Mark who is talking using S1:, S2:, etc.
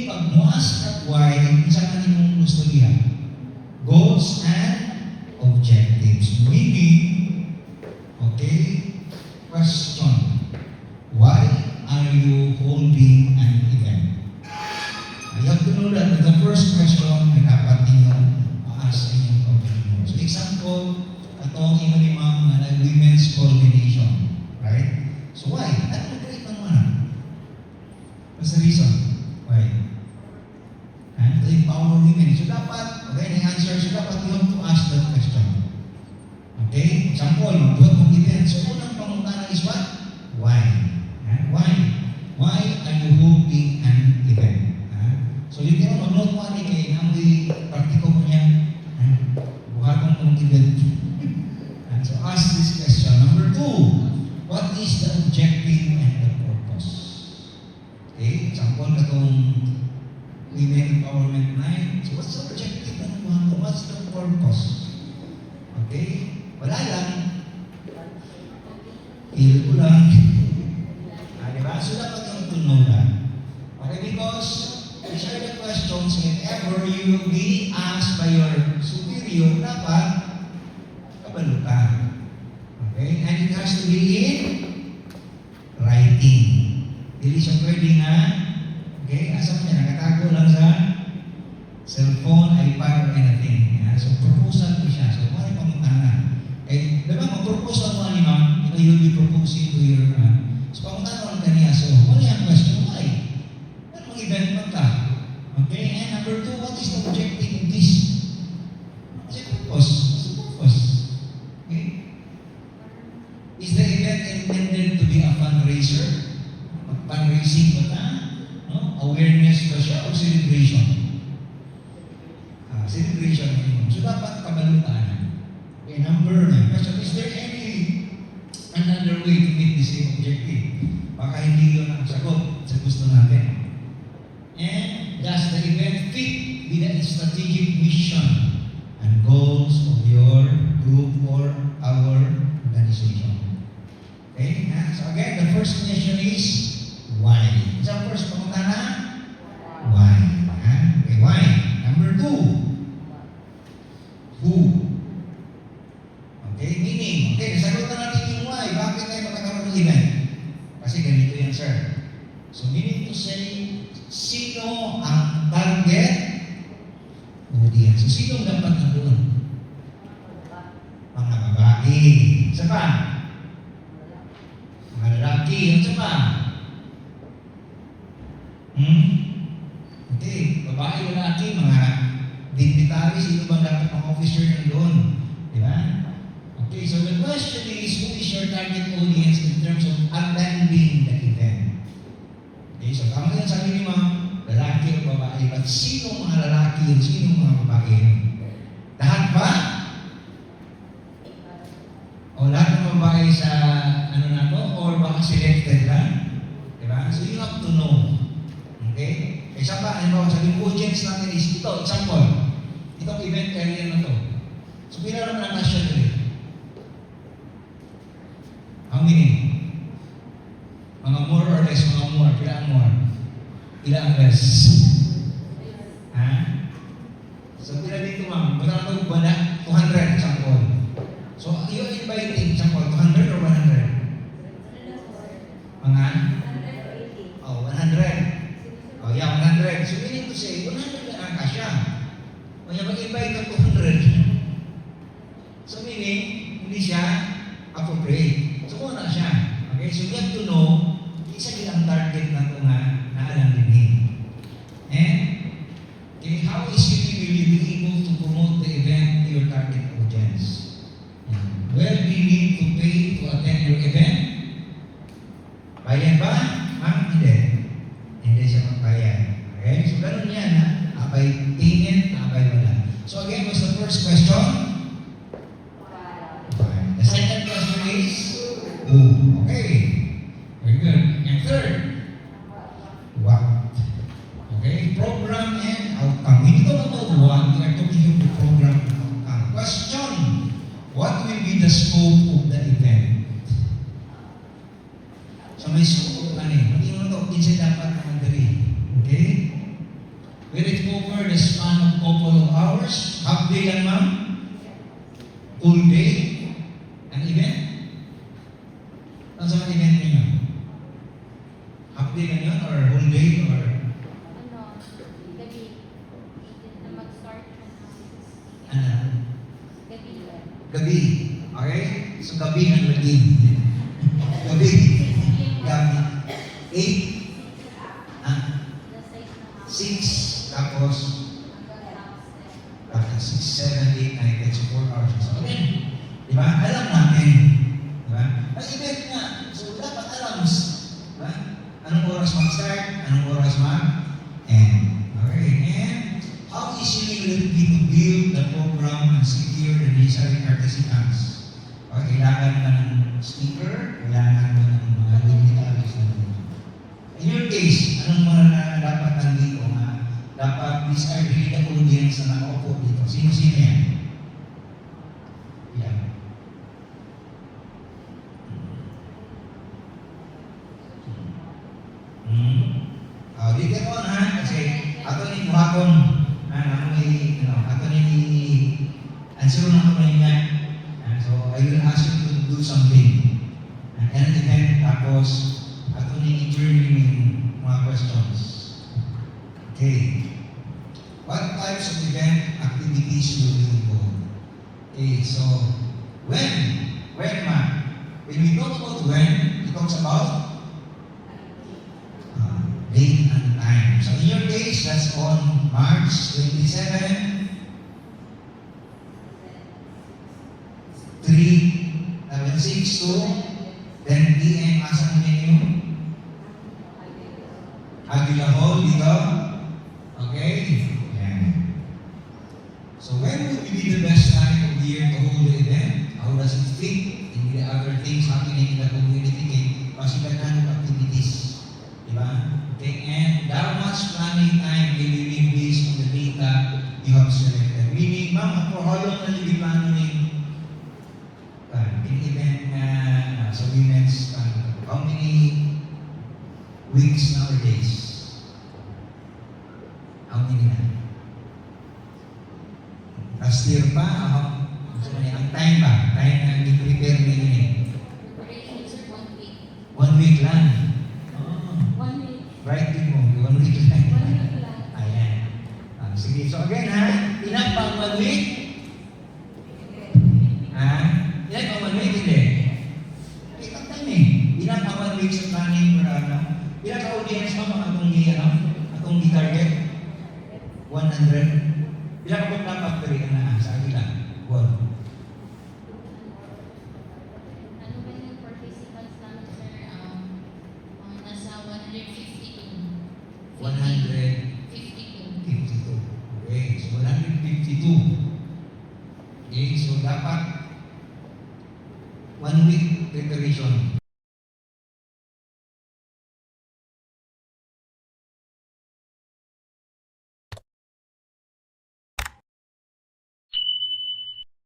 S1: usually, pag muas at why, isa ka nimong gusto niya. Goals and objectives. Meaning, okay, question. Why are you holding an event? You have to know that the first question ay dapat ninyong ma-ask inyong opinion. So example, itong imanimang women's coordination. Right? So why? Ano nag-create ng mga? What's the reason? Why? To empower women. So dapat, okay, the answer, so dapat you have to ask that question. Okay? Example, magbuhat mong event. So unang pangutana is what? Why? Why? Why are you holding an event? So you can mag-note mo ani kay namoy praktiko mo niya. Buhat mong event. So ask this question. Number 2, what is the objective and the purpose? Okay, example katong women empowerment night. So what's the objective ng mga? What's the purpose? Okay, wala lang. Feel ko lang. Diba? So dapat yung to know that. Okay, because these are the questions if ever you will be asked by your superior, dapat kabalo ka. Okay? And it has to be in writing. Hindi siya pwede nga, okay, asa mo niya, nakatago lang sa cellphone, iPad, or anything. Yeah? So, proposal ko siya. So, mali pamutana. Okay? Diba, mag-proposal mo ni ma'am, you'll be proposing to your, so, pamutana lang kaniya. So, mali ang question, why? Ano mag-event mo ka? Okay? And number 2, what is the objective of this? What's the purpose? What's the purpose? Okay? Is the event intended to be a fundraiser? Fundraising ba ta? No? Awareness ba siya o celebration? Celebration minimum. So dapat kabalutaan. Okay, number 9. Question, is there another way to meet the same objective? Baka hindi yun ang sagot sa gusto natin. And does the event fit with the strategic mission and goals of your group or our organization? Okay? So again, the first question is why? So first, pangutana, why? Okay, why? Number 2, who? Okay, meaning, okay, nasagot na natin yung why. Bakit tayo magkakaroon ng event? Kasi ganito yan, sir. So, meaning to say, sino ang target audience? So, sino ang dapat nandun? Mga babae. Isa pa? Mga lalaki. Isa pa? Okay, babae, lalaki, mga dignitary, sino bang dapat mga officer nandun? Di ba? Okay, so the question is, who is your target audience in terms of attending the event? Okay, so tama yan sabi ni ma'am, lalaki o babae, but sino mga lalaki yun, sino mga babae yun? Lahat ba? O lahat ng babae sa ano na to? Or baka selected lang? Diba? So you have to know. Okay? Isa pa, ano, sabi yung audience natin is ito, example. Itong event career na to. So pila naman ang nasya nila. How many? Mga more or less, mga more. Pila ang more? Pila ang less? Ha? So pila dito ma'am? Bata na ito ba na? 200, example. So you're inviting, example, 200 or 100? Mga? Oh, 100. Oh, yeah, 100. So meaning to say, 100 na ang kasya. O yung mag-invite ng 200. So meaning, hindi siya appropriate. So una siya. Okay, so you have to know, isa din ang target na ito nga naalang din. And, okay, how is it will you be able to promote the event to your target audience? Well, we need to pay to attend your event. Bayan ba? Hindi. Hindi siya magbayad. Okay? So, ganun yan, ha? Abay tingin, abay wala. So, again, what's the first question? Why? The second question is, who? Okay. Very good. And third, what? Okay? Program and outcome. We don't know what. We are talking about the program and outcome. Question, what will be the scope of the event? So, may scope, ano eh? Hindi mo ito, pinsa dapat naman dali. Okay? over the span of couple of hours? Half day lang, ma'am? Full day? Ang event? Ano sa mga event ninyo? Half day lang yun? Or whole day? Or
S2: Gabi. Na mag-start na
S1: ano?
S2: gabi.
S1: Gabi. Okay? So gabi ng lagim. Gabi. Gabi. 8. Ah,
S2: The size na
S1: 6. Tapos,
S2: hanggang
S1: 6, 7, 8, 9, 10, so 4 hours. So again, di ba? Alam natin. Di ba? Ang event nga. So dapat alam. Di ba? Anong oras mag-start? Anong oras mag-end? Okay. And how easily will it be to build the program and secure the necessary courtesy acts? Okay, kailangan ba ng speaker? Kailangan ba ng mga dignitaries na dito? In your case, anong mga na dapat nandito na dapat these are really the audience na nakaupo dito? Sino-sino yan? Yan. Dito ko na kasi ato ni buhaton ato ni answer na ko niya. So I will ask you to do something. And then tapos ato ni journey mga questions. Okay. What types of event activities will be involved? Okay, so when we talk about when, it talks about date and time. So in your case, that's on March 27, 3:06 to 10 p.m. Asa ang menu? Agila Hall dito. Okay? Yan. So when would be the best time of the year to hold the event? How does it fit in the other things happening in the community? Pasigatan of activities. Diba? Okay, and how much planning time will you need based on the data you have selected? Meaning, ma'am, for how long na yung plano ni event na sa women's how many weeks nowadays? How many na? Last year pa? Ang time ba? Time na i-prepare na yun eh.
S2: Preparation is 1 week.
S1: 1 week lang.
S2: 1 week.
S1: Right din mo, 1 week lang.
S2: 1 week lang.
S1: Ayan. Sige, so again ha, ilan pang 1 week? Ha? Ilan pang 1 week? Hindi. Okay, pagtan eh. Ilan pang 1 week sa planning for ilan ka audience mo mga atong target? 100? Ilan ka pang factory na sa agila? 1.
S2: Ano ba yung participants namin, sir? Mga nasa 152.
S1: 152.
S2: 52.
S1: Okay, so 152. Okay, so dapat 1 week preparation.